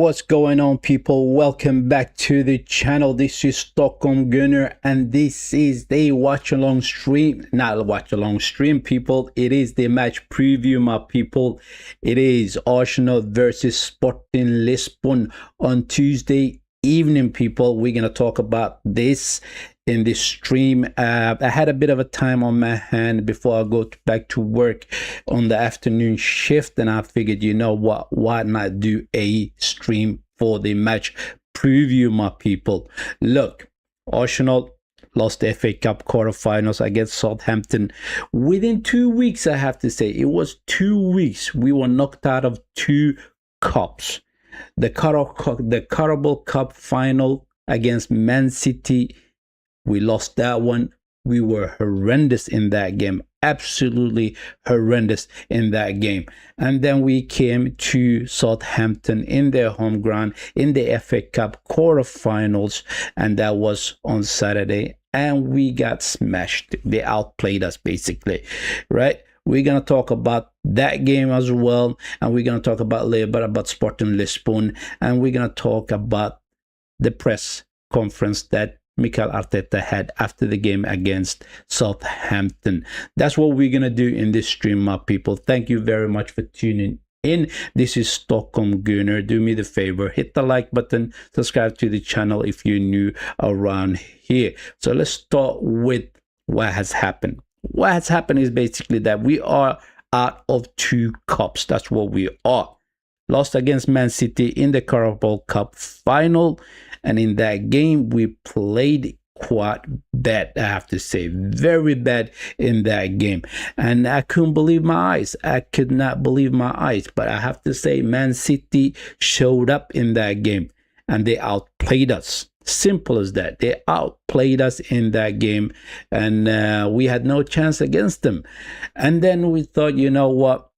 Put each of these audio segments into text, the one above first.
What's going on, people? Welcome back to the channel. This is Stockholm Gunner, and this is the watch along stream. Not watch along stream, people. It is the match preview, my people. It is Arsenal versus Sporting Lisbon on Tuesday evening, people. We're gonna talk about this in this stream. I had a bit of a time on my hand before I go back to work on the afternoon shift, and I figured, you know what, why not do a stream for the match preview, my people. Look, Arsenal lost the FA Cup quarterfinals against Southampton within 2 weeks. I have to say, it was 2 weeks. We were knocked out of 2 cups. The Carabao Cup final against Man City, we lost that one. We were horrendous in that game, absolutely horrendous in that game. And then we came to Southampton in their home ground in the FA Cup quarterfinals, and that was on Saturday, and we got smashed. They outplayed us, basically, right? We're going to talk about that game as well, and we're going to talk about a little bit about Sporting Lisbon, and we're going to talk about the press conference that Mikel Arteta had after the game against Southampton. That's what we're going to do in this stream, my people. Thank you very much for tuning in. This is Stockholm Gunner. Do me the favor, hit the like button, subscribe to the channel if you're new around here. So let's start with what has happened. What has happened is basically that we are out of 2 cups. That's what we are. Lost against Man City in the Carabao Cup final, and in that game we played quite bad, I have to say, very bad in that game, and I couldn't believe my eyes. I could not believe my eyes. But I have to say, Man City showed up in that game and they outplayed us. Simple as that. They outplayed us in that game, and we had no chance against them. And then we thought, you know what,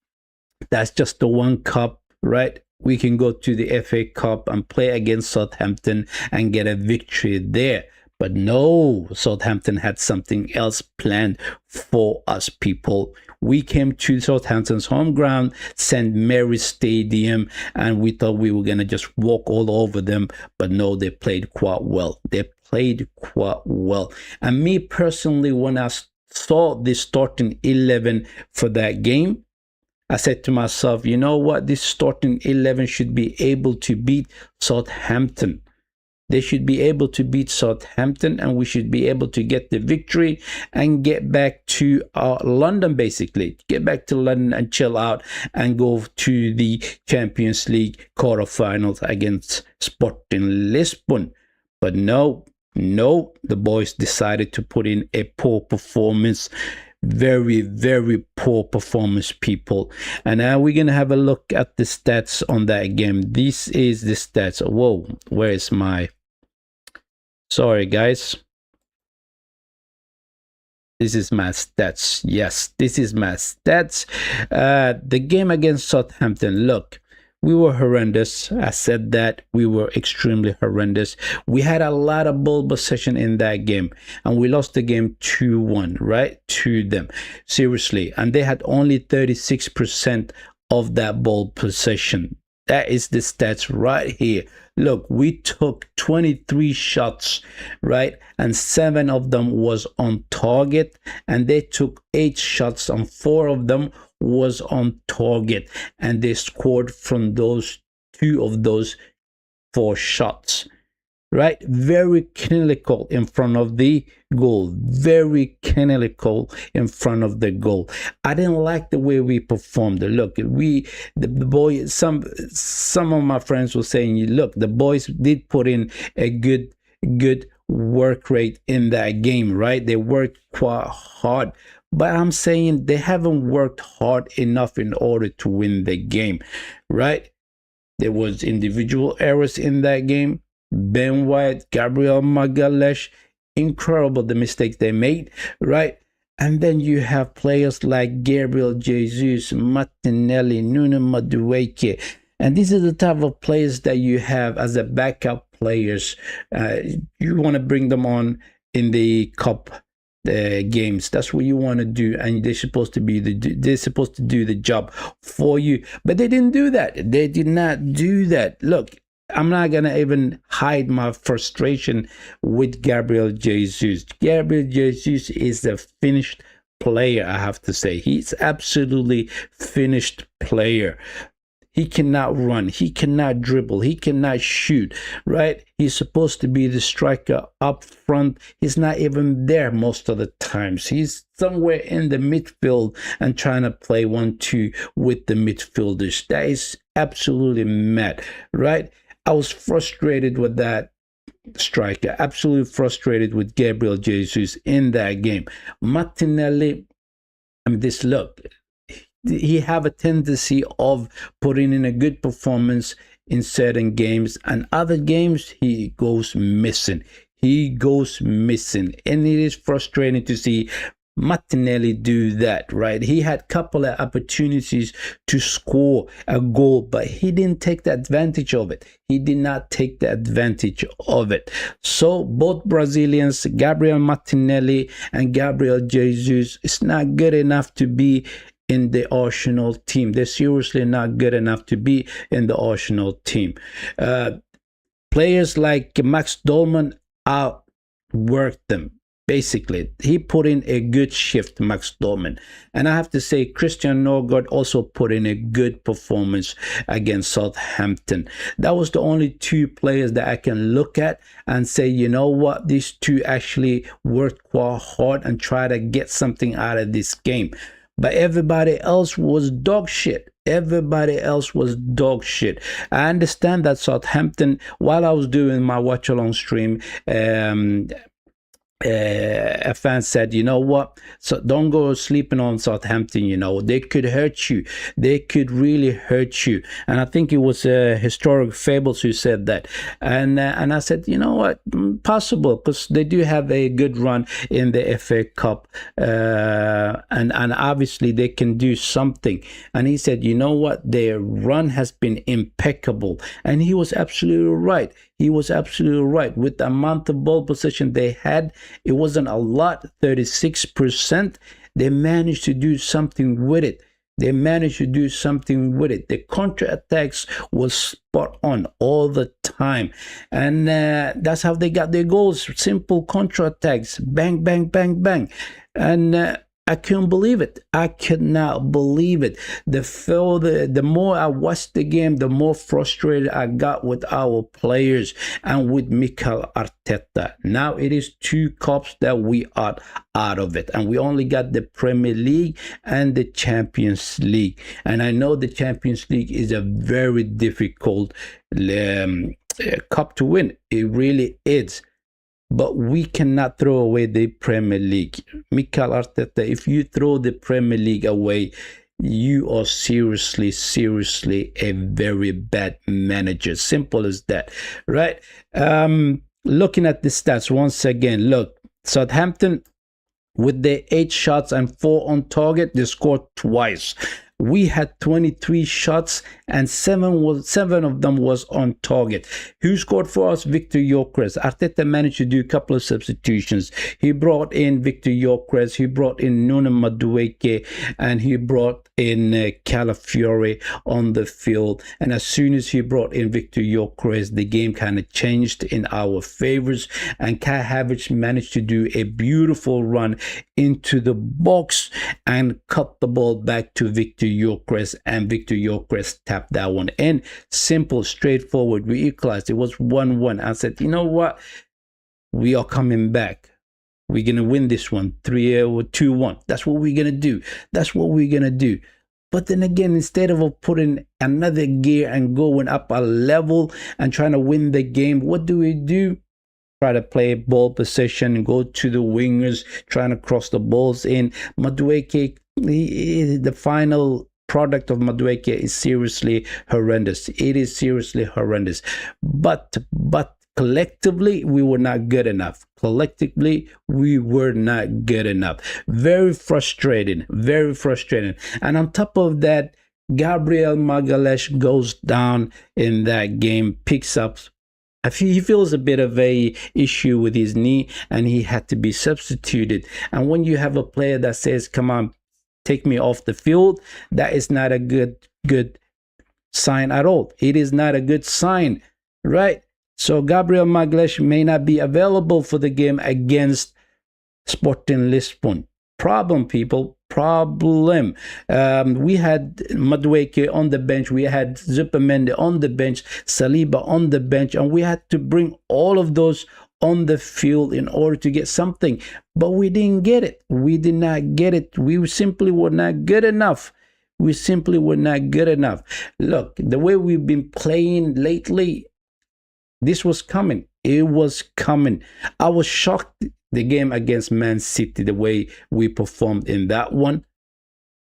that's just the 1 cup, right? We can go to the FA Cup and play against Southampton and get a victory there. But no, Southampton had something else planned for us, people. We came to Southampton's home ground, St. Mary's Stadium, and we thought we were going to just walk all over them. But no, they played quite well. They played quite well. And me personally, when I saw the starting 11 for that game, I said to myself, you know what, this starting 11 should be able to beat Southampton. They should be able to beat Southampton, and we should be able to get the victory and get back to London, basically. Get back to London and chill out and go to the Champions League quarterfinals against Sporting Lisbon. But no, the boys decided to put in a poor performance. Very, very poor performance, people. And now we're gonna have a look at the stats on that game. This is the stats. Whoa, where is my, sorry guys, this is my stats. Yes, this is my stats. The game against Southampton, look, we were horrendous. I said that we were extremely horrendous. We had a lot of ball possession in that game, and we lost the game 2-1, right, to them. Seriously. And they had only 36% of that ball possession. That is the stats right here. Look, we took 23 shots, right, and 7 of them was on target, and they took 8 shots and 4 of them was on target, and they scored from those 2 of those 4 shots, right? Very clinical in front of the goal, very clinical in front of the goal. I didn't like the way we performed. Look, the boys, some of my friends were saying, look, the boys did put in a good work rate in that game, right? They worked quite hard. But I'm saying they haven't worked hard enough in order to win the game, right? There was individual errors in that game. Ben White, Gabriel Magalhaes, incredible the mistakes they made, right? And then you have players like Gabriel Jesus, Martinelli, Nuno Madueke. And these are the type of players that you have as a backup players. You want to bring them on in the cup games. That's what you want to do, and they're supposed to do the job for you. But they didn't do that. They did not do that. Look, I'm not gonna even hide my frustration with Gabriel Jesus. Gabriel Jesus is a finished player, I have to say. He's absolutely finished player. He cannot run, he cannot dribble, he cannot shoot, right? He's supposed to be the striker up front. He's not even there most of the times. He's somewhere in the midfield and trying to play 1-2 with the midfielders. That is absolutely mad, right? I was frustrated with that striker, absolutely frustrated with Gabriel Jesus in that game. Martinelli, I mean, this look, he have a tendency of putting in a good performance in certain games, and other games he goes missing. He goes missing, and it is frustrating to see Martinelli do that, right? He had a couple of opportunities to score a goal, but he didn't take the advantage of it. He did not take the advantage of it. So both Brazilians, Gabriel Martinelli and Gabriel Jesus, it's not good enough to be in the Arsenal team. They're seriously not good enough to be in the Arsenal team. Players like Max Dolman outworked them. Basically, he put in a good shift, Max Dolman. And I have to say, Christian Norgard also put in a good performance against Southampton. That was the only two players that I can look at and say, you know what, these two actually worked quite hard and try to get something out of this game. But everybody else was dog shit. Everybody else was dog shit. I understand that Southampton, while I was doing my watch along stream, a fan said, you know what, so don't go sleeping on Southampton. You know, they could hurt you, they could really hurt you. And I think it was Historic Fables who said that. And I said, you know what, possible, because they do have a good run in the FA Cup, and obviously they can do something. And he said, you know what, their run has been impeccable. And he was absolutely right. He was absolutely right. With the amount of ball possession they had, it wasn't a lot, 36%. They managed to do something with it. They managed to do something with it. The counter-attacks was spot on all the time. And that's how they got their goals. Simple counter-attacks. Bang, bang, bang, bang. And I couldn't believe it. I could not believe it. The more I watched the game, the more frustrated I got with our players and with Mikel Arteta. Now it is 2 cups that we are out of it, and we only got the Premier League and the Champions League. And I know the Champions League is a very difficult cup to win. It really is. But we cannot throw away the Premier League. Mikel Arteta, if you throw the Premier League away, you are seriously a very bad manager. Simple as that, right? Looking at the stats once again, look, Southampton, with their 8 shots and 4 on target, they scored twice. We had 23 shots and 7 of them was on target. Who scored for us? Victor Gyökeres. Arteta managed to do a couple of substitutions. He brought in Victor Gyökeres, he brought in Nuno Madueke, and he brought in Calafiore on the field. And as soon as he brought in Victor Gyökeres, the game kind of changed in our favors, and Kai Havertz managed to do a beautiful run into the box and cut the ball back to Victor Gyökeres, and Victor Gyökeres tapped that one in. Simple, straightforward. We equalized. It was 1-1. I said, you know what? We are coming back. We're going to win this one 2-1. That's what we're going to do. That's what we're going to do. But then again, instead of putting another gear and going up a level and trying to win the game, what do? Try to play ball possession, go to the wingers, trying to cross the balls in. Madueke, the final product of Madueke is seriously horrendous. It is seriously horrendous. But collectively, we were not good enough. Collectively, we were not good enough. Very frustrating. Very frustrating. And on top of that, Gabriel Magalhaes goes down in that game, picks up. He feels a bit of a issue with his knee, and he had to be substituted. And when you have a player that says, come on, take me off the field, that is not a good sign at all. It is not a good sign. right? So Gabriel Magalhaes may not be available for the game against Sporting Lisbon. Problem, people. Problem. We had Madueke on the bench. We had Zupermende on the bench. Saliba on the bench. And we had to bring all of those on the field in order to get something. But we didn't get it. We did not get it. We simply were not good enough. We simply were not good enough. Look, the way we've been playing lately, this was coming. It was coming. I was shocked the game against Man City, the way we performed in that one.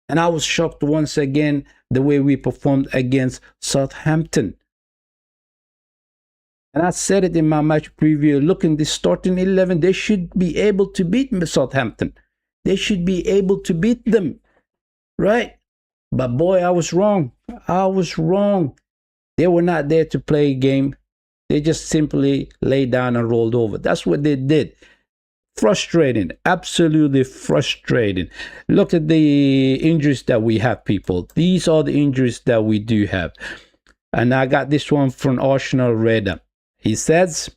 And I was shocked once again the way we performed against Southampton. And I said it in my match preview. Look, in the starting 11, they should be able to beat Southampton. They should be able to beat them, right? But boy, I was wrong. I was wrong. They were not there to play a game. They just simply laid down and rolled over. That's what they did. Frustrating, absolutely frustrating. Look at the injuries that we have, people. These are the injuries that we do have. And I got this one from Arsenal Radar. He says,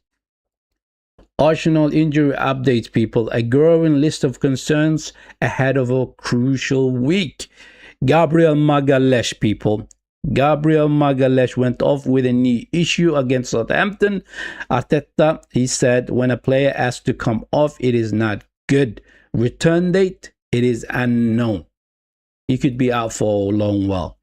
Arsenal injury updates, people. A growing list of concerns ahead of a crucial week. Gabriel Magalhaes, people. Gabriel Magalhaes went off with a knee issue against Southampton. Arteta, he said, when a player has to come off, it is not good. Return date, it is unknown. He could be out for a long while.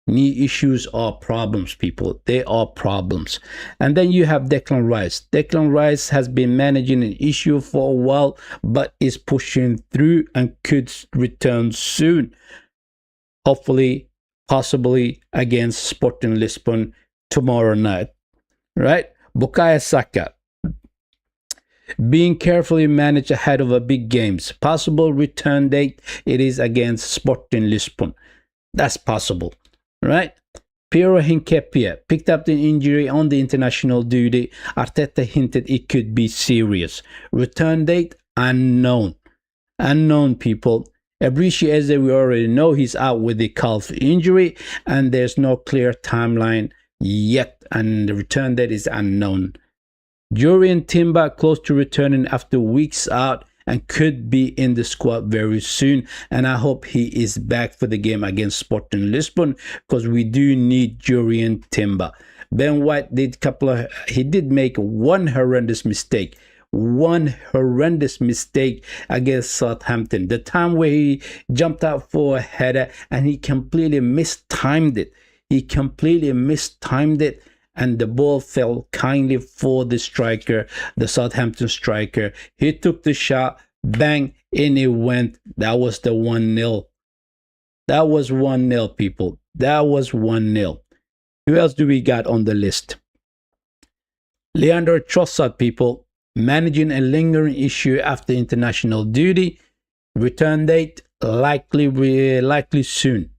Knee issues are problems, people. They are problems. And then you have Declan Rice. Declan Rice has been managing an issue for a while, but is pushing through and could return soon. Hopefully, possibly against Sporting Lisbon tomorrow night, right? Bukayo Saka being carefully managed ahead of a big games. Possible return date, it is against Sporting Lisbon. That's possible, right? Piero Hincapié picked up the injury on the international duty. Arteta hinted it could be serious. Return date, unknown. Unknown, people. Ebrici Eze, we already know he's out with the calf injury, and there's no clear timeline yet, and the return date is unknown. Jurrien Timber close to returning after weeks out and could be in the squad very soon, and I hope he is back for the game against Sporting Lisbon, because we do need Jurrien Timber. Ben White did make one horrendous mistake. One horrendous mistake against Southampton. The time where he jumped out for a header and he completely mistimed it. He completely mistimed it, and the ball fell kindly for the striker, the Southampton striker. He took the shot, bang, in it went. That was the 1-0. That was 1-0, people. That was 1-0. Who else do we got on the list? Leandro Trossard, people. Managing a lingering issue after international duty. Return date likely soon.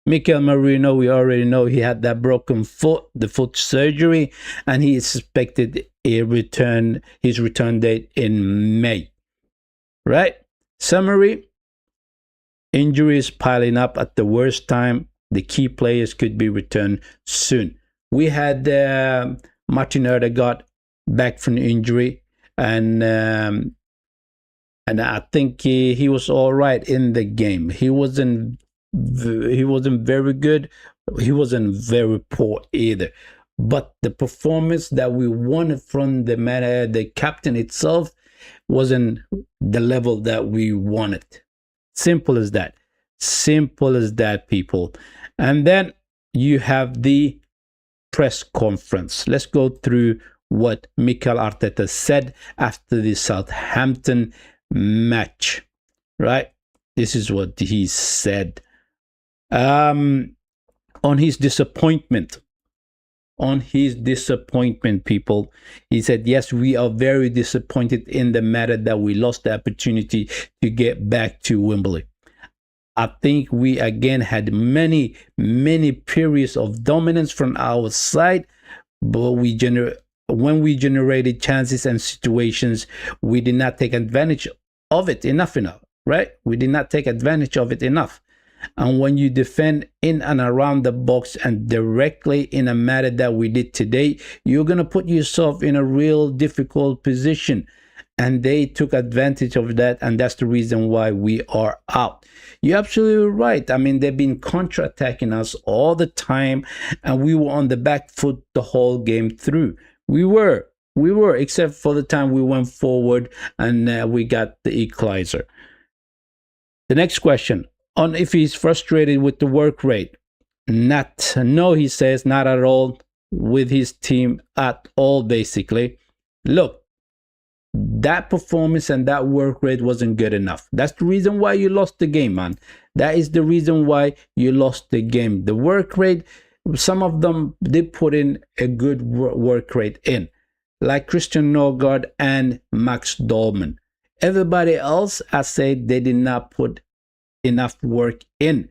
Mikel Merino, we already know he had that broken foot, the foot surgery, and he is expected his return date in May. Right? Summary: injuries piling up at the worst time. The key players could be returned soon. We had Martin Odegaard back from injury, and I think he was all right in the game. He wasn't very good. He wasn't very poor either. But the performance that we wanted from the captain itself wasn't the level that we wanted. Simple as that. Simple as that, people. And then you have the press conference. Let's go through what Mikel Arteta said after the Southampton match, right? This is what he said. On his disappointment, people, he said, yes, we are very disappointed in the matter that we lost the opportunity to get back to Wembley. I think we again had many periods of dominance from our side, but when we generated chances and situations, we did not take advantage of it enough, right? We did not take advantage of it enough. And when you defend in and around the box and directly in a manner that we did today, you're going to put yourself in a real difficult position. And they took advantage of that, and that's the reason why we are out. You're absolutely right. I mean, they've been counter-attacking us all the time, and we were on the back foot the whole game through. We were, except for the time we went forward and we got the equalizer. The next question, on if he's frustrated with the work rate. No, he says, not at all with his team at all, basically. Look, that performance and that work rate wasn't good enough. That's the reason why you lost the game, man. That is the reason why you lost the game. The work rate, some of them did put in a good work rate in, like Christian Norgard and Max Dolman. Everybody else, I say, they did not put enough work in.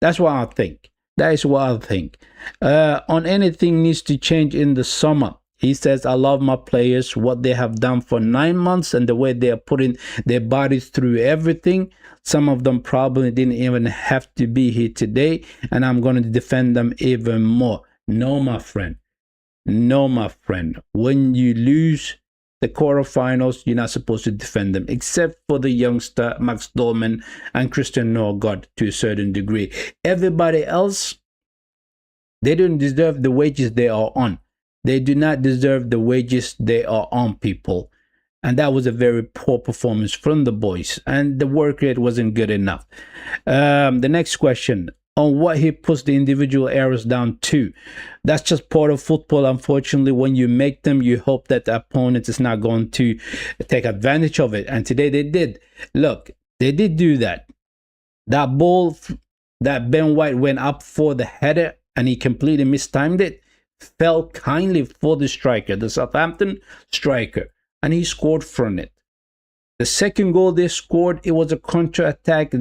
That's what I think. That is what I think. On anything needs to change in the summer. He says, I love my players, what they have done for 9 months and the way they are putting their bodies through everything. Some of them probably didn't even have to be here today, and I'm going to defend them even more. No, my friend. No, my friend. When you lose the quarterfinals, you're not supposed to defend them, except for the youngster Max Dolman and Christian Norgard to a certain degree. Everybody else, they don't deserve the wages they are on. They do not deserve the wages they are on, people. And that was a very poor performance from the boys. And the work rate wasn't good enough. The next question, on what he puts the individual errors down to. That's just part of football. Unfortunately, when you make them, you hope that the opponent is not going to take advantage of it. And today they did. Look, they did do that. That ball that Ben White went up for the header and he completely mistimed it, fell kindly for the striker, the Southampton striker, and he scored from it. The second goal they scored, it was a counter-attack.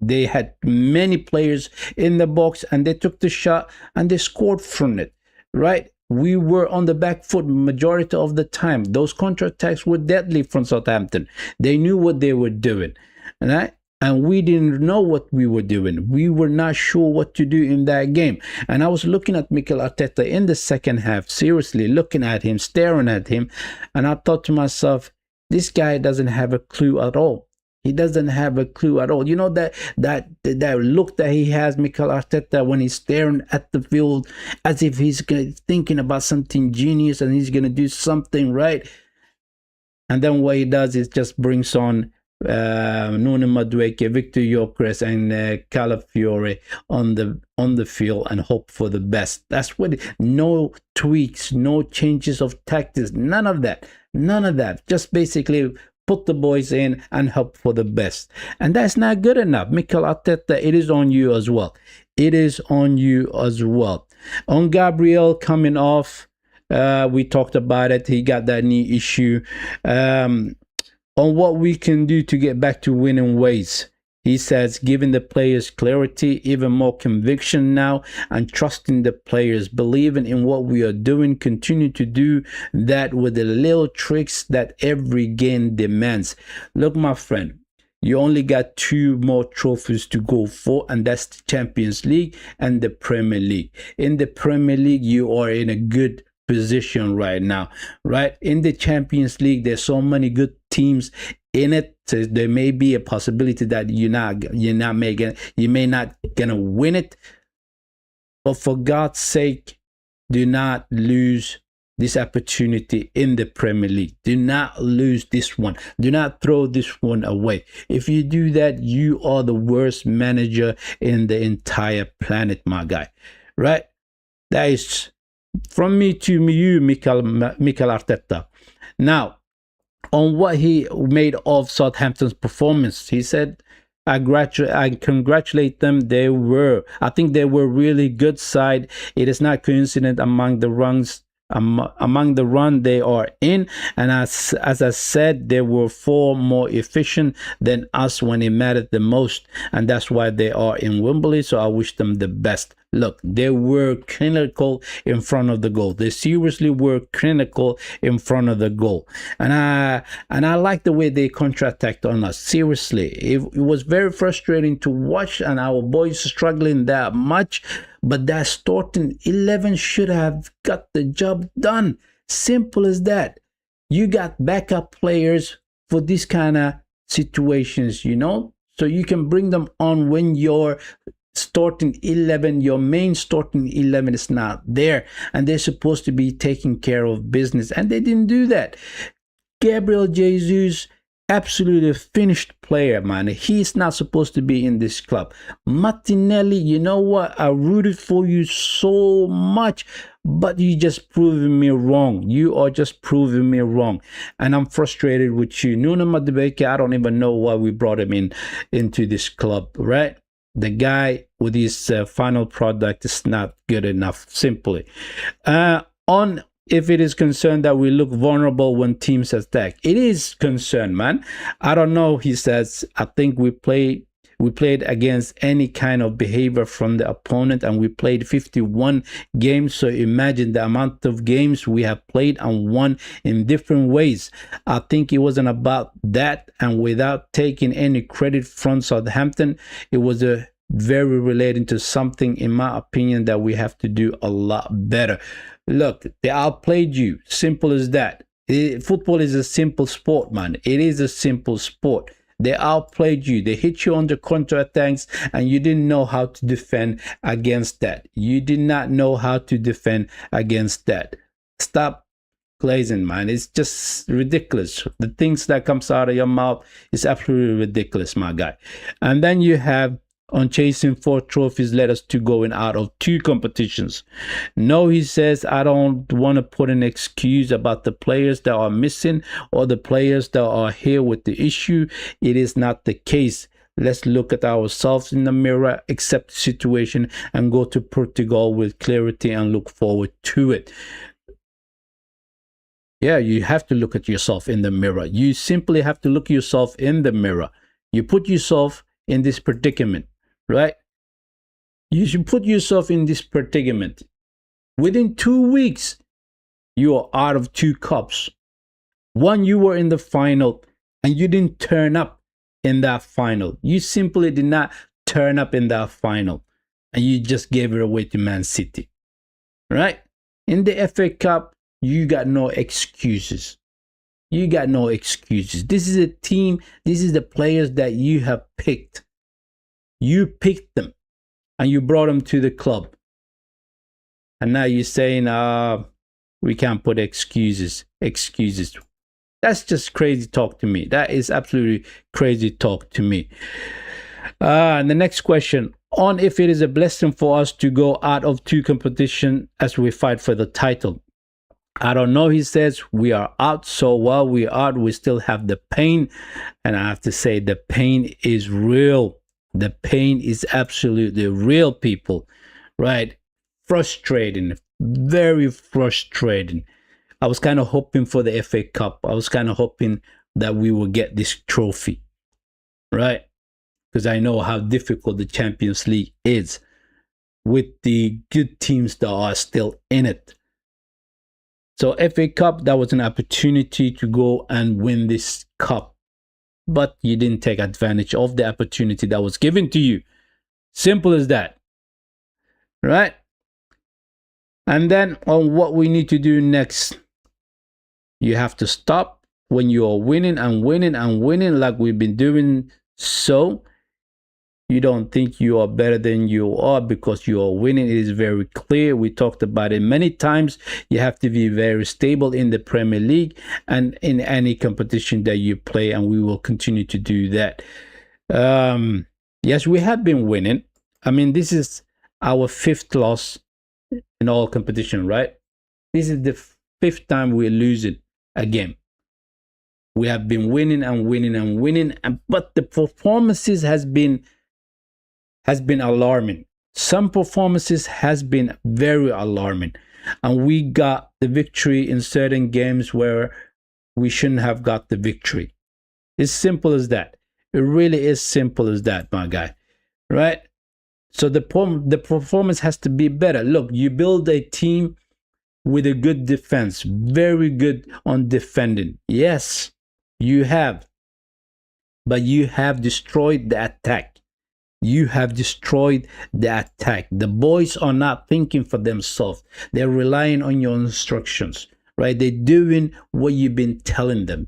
They had many players in the box and they took the shot and they scored from it, right? We were on the back foot majority of the time. Those counter-attacks were deadly from Southampton. They knew what they were doing, right? And we didn't know what we were doing. We were not sure what to do in that game. And I was looking at Mikel Arteta in the second half, seriously looking at him, staring at him. And I thought to myself, this guy doesn't have a clue at all. He doesn't have a clue at all. You know, that look that he has, Mikel Arteta, when he's staring at the field as if he's thinking about something genius and he's going to do something right. And then what he does is just brings on Nuno Madueke, Victor Gyökeres, and Calafiore on the field and hope for the best. That's what no tweaks, no changes of tactics, none of that. Just basically put the boys in and hope for the best. And that's not good enough. Mikel Arteta, it is on you as well. It is on you as well. On Gabriel coming off, we talked about it. He got that knee issue. On what we can do to get back to winning ways. He says, giving the players clarity, even more conviction now, and trusting the players, believing in what we are doing, continue to do that with the little tricks that every game demands. Look, my friend, you only got 2 more trophies to go for, and that's the Champions League and the Premier League. In the Premier League, you are in a good position right now, right? In the Champions League, there's so many good teams in it, so there may be a possibility that you may not gonna win it. But for God's sake, do not lose this opportunity in the Premier League. Do not lose this one. Do not throw this one away. If you do that, you are the worst manager in the entire planet, my guy, right? That is from me to you, Mikel Arteta. Now, on what he made of Southampton's performance, he said, I congratulate them. I think they were really good side. It is not coincident among the run they are in, and as I said, they were far more efficient than us when it mattered the most, and that's why they are in Wembley. So I wish them the best. Look, they were clinical in front of the goal. They seriously were clinical in front of the goal. And I like the way they counterattacked on us. Seriously, it was very frustrating to watch, and our boys struggling that much. But that starting 11 should have got the job done. Simple as that. You got backup players for this kind of situations, so you can bring them on when your starting 11, your main starting 11 is not there, and they're supposed to be taking care of business, and they didn't do that. Gabriel Jesus, absolutely finished player, man. He's not supposed to be in this club. Martinelli, you know what? I rooted for you so much, but you just proving me wrong. You are just proving me wrong, and I'm frustrated with you. Nuno Madueke, I don't even know why we brought him into this club, right? The guy with his final product is not good enough, simply. On if it is concerned that we look vulnerable when teams attack, it is concerned, man. I don't know. He says, I think we played against any kind of behavior from the opponent, and we played 51 games. So imagine the amount of games we have played and won in different ways. I think it wasn't about that, and without taking any credit from Southampton, it was a very relating to something, in my opinion, that we have to do a lot better. Look, they outplayed you. Simple as that. Football is a simple sport, man. It is a simple sport. They outplayed you. They hit you on the counterattacks, and you didn't know how to defend against that. You did not know how to defend against that. Stop glazing, man. It's just ridiculous. The things that comes out of your mouth is absolutely ridiculous, my guy. And then you have, on chasing 4 trophies led us to going out of 2 competitions. No, he says, I don't want to put an excuse about the players that are missing or the players that are here with the issue. It is not the case. Let's look at ourselves in the mirror, accept the situation, and go to Portugal with clarity and look forward to it. Yeah, you have to look at yourself in the mirror. You simply have to look yourself in the mirror. You put yourself in this predicament, right? You should put yourself in this predicament. Within 2 weeks, you are out of 2 cups. One, you were in the final and you didn't turn up in that final. You simply did not turn up in that final, and you just gave it away to Man City, right? In the FA Cup, you got no excuses. You got no excuses. This is a team. This is the players that you have picked. You picked them and you brought them to the club. And now you're saying, we can't put excuses. Excuses. That's just crazy talk to me. That is absolutely crazy talk to me. And the next question, on if it is a blessing for us to go out of 2 competitions as we fight for the title. I don't know, he says. We are out, so while we are out, we still have the pain. And I have to say, the pain is real. The pain is absolutely real, people, right? Frustrating, very frustrating. I was kind of hoping for the FA Cup. I was kind of hoping that we will get this trophy, right? Because I know how difficult the Champions League is with the good teams that are still in it. So FA Cup, that was an opportunity to go and win this cup. But you didn't take advantage of the opportunity that was given to you. Simple as that. Right? And then on what we need to do next, you have to stop when you are winning and winning and winning like we've been doing. So you don't think you are better than you are because you are winning. It is very clear. We talked about it many times. You have to be very stable in the Premier League and in any competition that you play, and we will continue to do that. Yes, we have been winning. I mean, this is our 5th loss in all competition, right? This is the 5th time we're losing a game. We have been winning and winning and winning, but the performances has been alarming. Some performances has been very alarming, and we got the victory in certain games where we shouldn't have got the victory. It's simple as that. It really is simple as that, my guy, right? So the performance has to be better. Look, you build a team with a good defense, very good on defending. Yes, you have, but you have destroyed the attack. You have destroyed the attack. The boys are not thinking for themselves. They're relying on your instructions, right? They're doing what you've been telling them.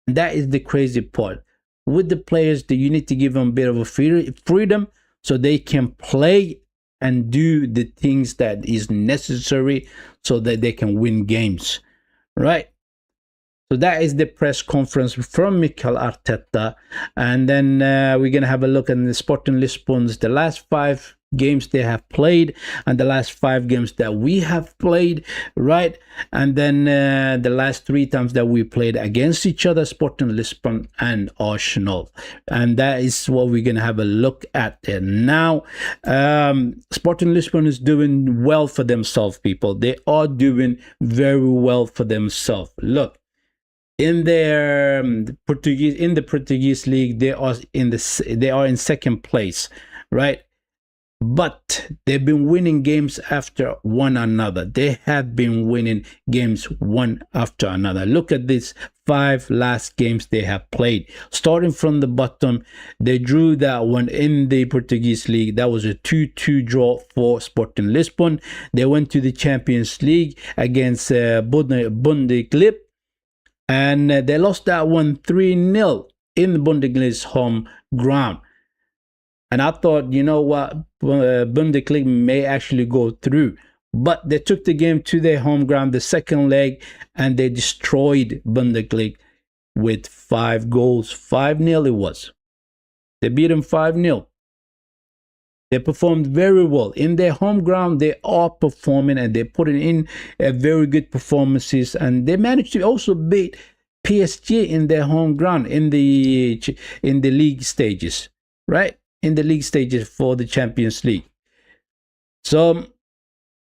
And that is the crazy part. With the players, that you need to give them a bit of a freedom so they can play and do the things that is necessary so that they can win games, right? So that is the press conference from Mikel Arteta. And then we're going to have a look at the Sporting Lisbon's, the last 5 games they have played and the last 5 games that we have played, right? And then the last 3 times that we played against each other, Sporting Lisbon and Arsenal. And that is what we're going to have a look at now. Sporting Lisbon is doing well for themselves, people. They are doing very well for themselves. Look, in their the Portuguese league, they are in second place, right? But they've been winning games after one another. They have been winning games one after another. Look at these 5 last games they have played. Starting from the bottom, they drew that one in the Portuguese league. That was a 2-2 draw for Sporting Lisbon. They went to the Champions League against Bundesliga, and they lost that one 3-0 in the Bundesliga's home ground. And I thought, you know what, Bundesliga may actually go through. But they took the game to their home ground, the second leg, and they destroyed Bundesliga with 5 goals. 5-0 it was. They beat them 5-0. They performed very well. In their home ground, they are performing and they're putting in very good performances. And they managed to also beat PSG in their home ground in the league stages, right? In the league stages for the Champions League. So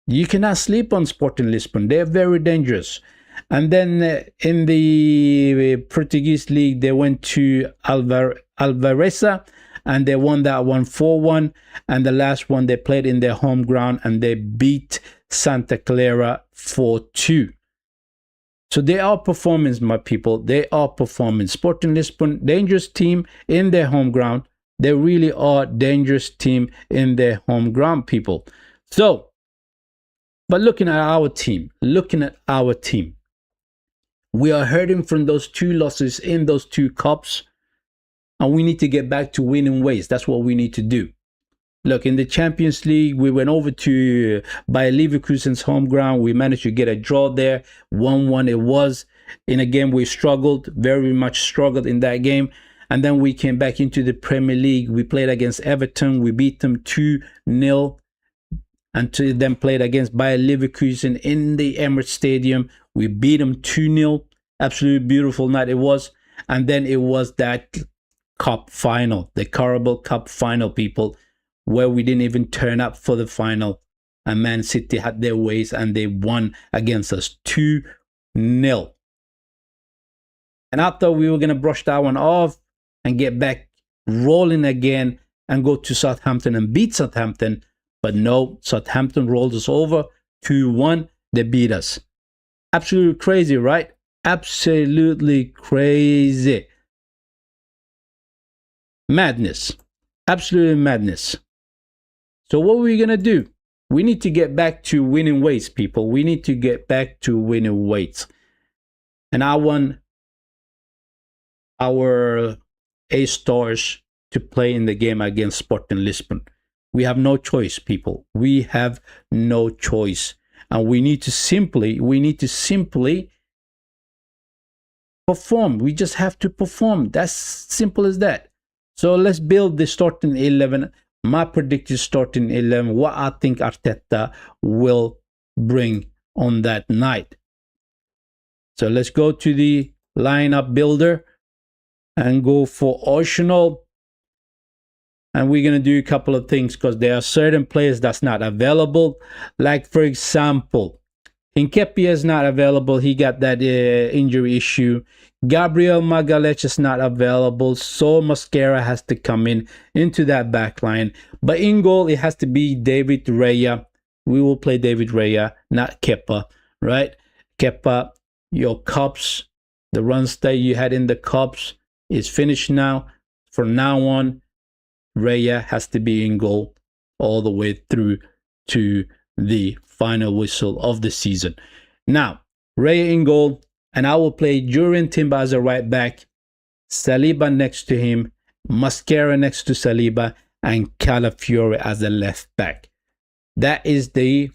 you cannot sleep on Sporting Lisbon. They're very dangerous. And then in the Portuguese league, they went to Alvareza and they won that one 4-1. And the last one they played in their home ground and they beat Santa Clara 4-2. So they are performing, my people. They are performing. Sporting Lisbon, dangerous team in their home ground. They really are dangerous team in their home ground, people. So, but looking at our team, we are hurting from those 2 losses in those 2 cups, and we need to get back to winning ways. That's what we need to do. Look, in the Champions League, we went over to Bayer Leverkusen's home ground. We managed to get a draw there, 1-1 it was. In a game we struggled, very much struggled in that game. And then we came back into the Premier League. We played against Everton. We beat them 2-0. And then played against Bayer Leverkusen in the Emirates Stadium. We beat them 2-0. Absolutely beautiful night it was. And then it was that cup final, the Carabao Cup final, people, where we didn't even turn up for the final. And Man City had their ways and they won against us 2-0. And I thought we were going to brush that one off and get back rolling again and go to Southampton and beat Southampton. But no, Southampton rolled us over 2-1. They beat us. Absolutely crazy, right? Absolutely crazy. Madness. Absolutely madness. So what are we going to do? We need to get back to winning ways, people. We need to get back to winning ways. And I want our A-stars to play in the game against Sporting Lisbon. We have no choice, people. We have no choice. And we need to simply perform. We just have to perform. That's simple as that. So let's build the starting 11. My predicted starting 11, what I think Arteta will bring on that night. So let's go to the lineup builder and go for Arsenal. And we're going to do a couple of things because there are certain players that's not available. Like, for example, Hincapié is not available. He got that injury issue. Gabriel Magalhaes is not available. So Mosquera has to come into that back line. But in goal, it has to be David Raya. We will play David Raya, not Kepa, right? Kepa, your cups, the runs that you had in the cups is finished now. From now on, Raya has to be in goal all the way through to the final whistle of the season. Now, Raya in goal, and I will play Jurien Timber as a right back, Saliba next to him, Mosquera next to Saliba, and Calafiore as a left back. That is the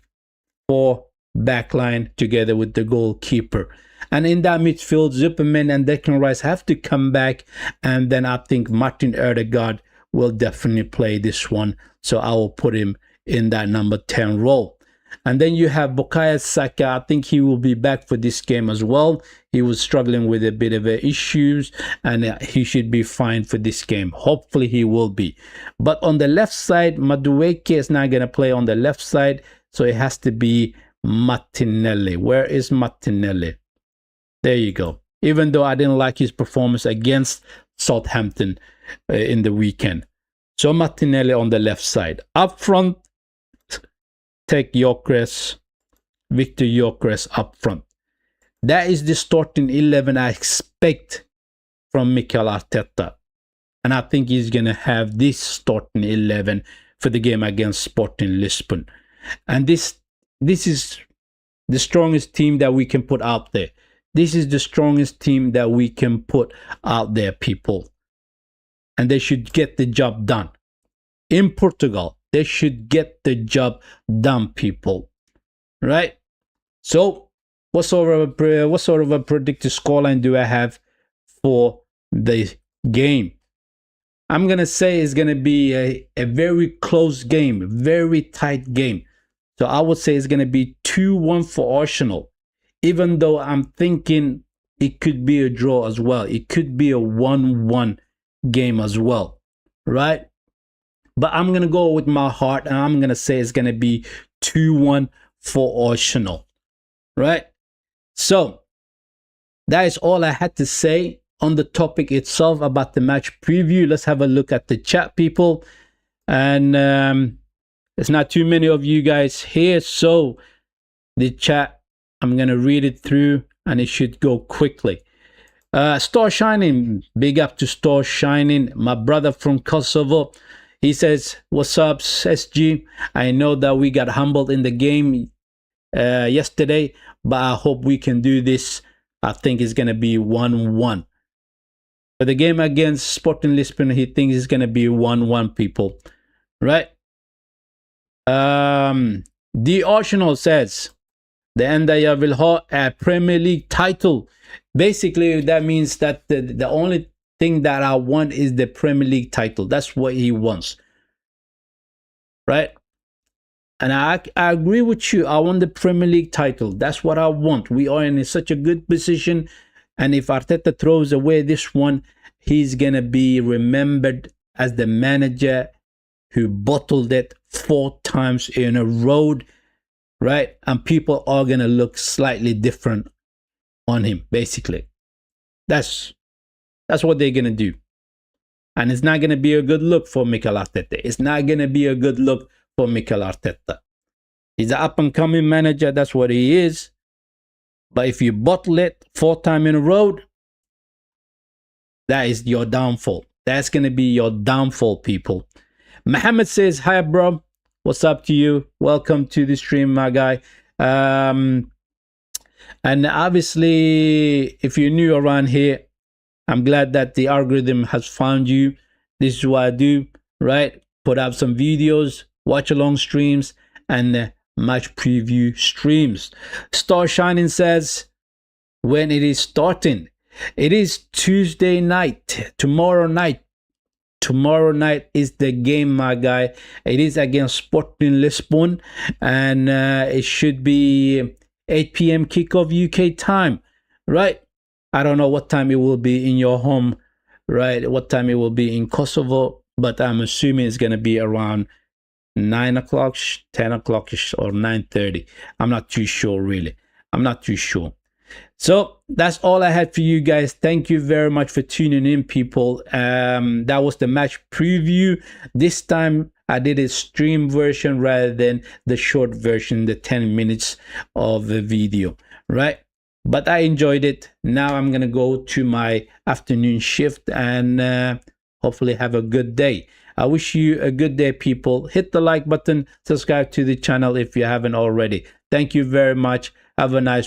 4 back line together with the goalkeeper. And in that midfield, Zuperman and Declan Rice have to come back, and then I think Martin Ødegaard will definitely play this one, so I will put him in that number 10 role. And then you have Bukayo Saka. I think he will be back for this game as well. He was struggling with a bit of issues, and he should be fine for this game. Hopefully he will be. But on the left side, Madueke is not going to play on the left side, so it has to be Martinelli. Where is Martinelli? There you go. Even though I didn't like his performance against Southampton in the weekend. So Martinelli on the left side. Up front, take Gyökeres, Victor Gyökeres up front. That is the starting 11 I expect from Mikel Arteta. And I think he's going to have this starting 11 for the game against Sporting Lisbon. And this is the strongest team that we can put out there. This is the strongest team that we can put out there, people. And they should get the job done. In Portugal, they should get the job done, people. Right? So, what sort of a predicted scoreline do I have for the game? I'm going to say it's going to be a very close game, very tight game. So I would say it's going to be 2-1 for Arsenal. Even though I'm thinking it could be a draw as well. It could be a 1-1 game as well. Right? But I'm going to go with my heart, and I'm going to say it's going to be 2-1 for Arsenal. Right? So, that is all I had to say on the topic itself about the match preview. Let's have a look at the chat, people. And there's not too many of you guys here, so the chat, I'm going to read it through, and it should go quickly. Star Shining, big up to Star Shining, my brother from Kosovo. He says, what's up, SG? I know that we got humbled in the game yesterday, but I hope we can do this. I think it's going to be 1-1. For the game against Sporting Lisbon, he thinks it's going to be 1-1, people. Right? The Arsenal says, the enda jag vill ha a Premier League title. Basically, that means that the only thing that I want is the Premier League title. That's what he wants. Right? And I agree with you. I want the Premier League title. That's what I want. We are in such a good position. And if Arteta throws away this one, he's going to be remembered as the manager who bottled it 4 times in a row. Right? And people are going to look slightly different on him, basically. That's what they're going to do. And it's not going to be a good look for Mikel Arteta. It's not going to be a good look for Mikel Arteta. He's an up-and-coming manager. That's what he is. But if you bottle it 4 times in a row, that is your downfall. That's going to be your downfall, people. Mohammed says, hi, bro. What's up to you? Welcome to the stream, my guy. And obviously, if you're new around here, I'm glad that the algorithm has found you. This is what I do, right? Put up some videos, watch along streams, and match preview streams. Star Shining says, when it is starting, it is Tuesday night, tomorrow night. Tomorrow night is the game, my guy. It is against Sporting Lisbon, and it should be 8 p.m. kickoff UK time, right? I don't know what time it will be in your home, right? What time it will be in Kosovo, but I'm assuming it's going to be around 9 o'clock, 10 o'clock, or 9:30. I'm not too sure, really. I'm not too sure. So that's all I had for you guys. Thank you very much for tuning in, people. That was the match preview. This time I did a stream version rather than the short version, the 10 minutes of the video, right? But I enjoyed it. Now I'm gonna go to my afternoon shift and hopefully have a good day. I wish you a good day, people. Hit the like button, subscribe to the channel if you haven't already. Thank you very much. Have a nice one.